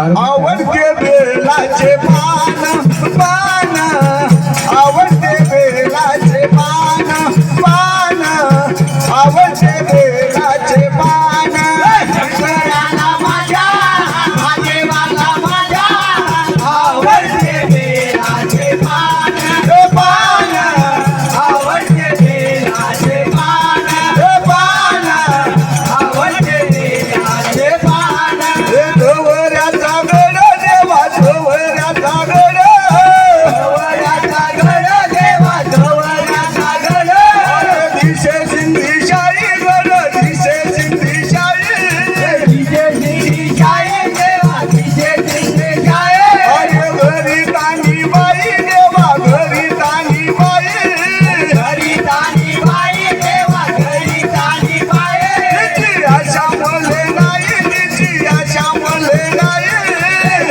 आवडते बेलाचे पान पान आवडते बेलाचे पान पान आवडते बेलाचे पान शंकराला माझ्या महादेवाला माझ्या आवडते बेलाचे पान पान आवडते बेलाचे पान पान आवडते बेलाचे पान गवऱ्याचा गड देवा गवऱ्याचा गड गवऱ्याचा गड देवा गवऱ्याचा गड दिशे सिंधी शाही गड दिशे सिंधी शाही तिचे तिची शाये देवा तिचे तिचे शाये अरे घरी तानी बाई देवा घरी तानी बाई घरी तानी बाई देवा घरी तानी बाई तिची आशा मले नाही तिची आशा मले नाही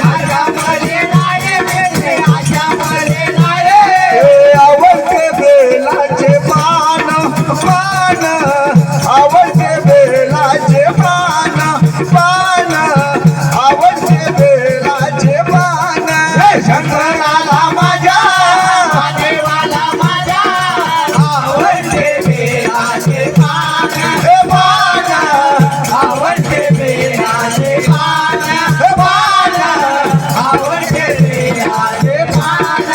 आशा मले नाही बेटे आशा मले नाही आवडते बेलाचे पान पान आवडते बेलाचे पान पान आवडते बेलाचे पान शंकराला माझ्या महादेवाला माझ्या आवडते बेलाचे पान पान आवडते बेलाचे पान पान आवडते बेलाचे पान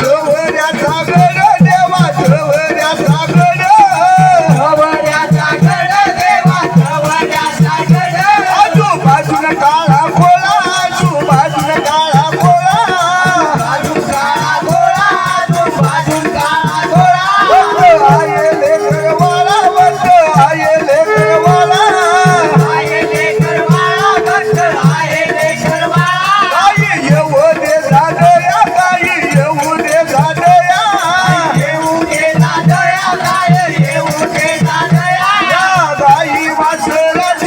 गवऱ्याचा गड देवा गवऱ्याचा गड गवऱ्याचा गड देवा गवऱ्याचा गड आजूबाजून काळा खोला आजूबाजून काळा खोला बाजून काळा घोडा तो बाजून काळा घोडा आये लेकरवाला वंत आये लेकरवाला आहे लेकरवाळा घट्ट आहे लेकरवाळा आई येऊ दे झाडया काही येऊ दे झाडया येऊ दे दादया काय येऊ दे दादया या बाई वासळाच्या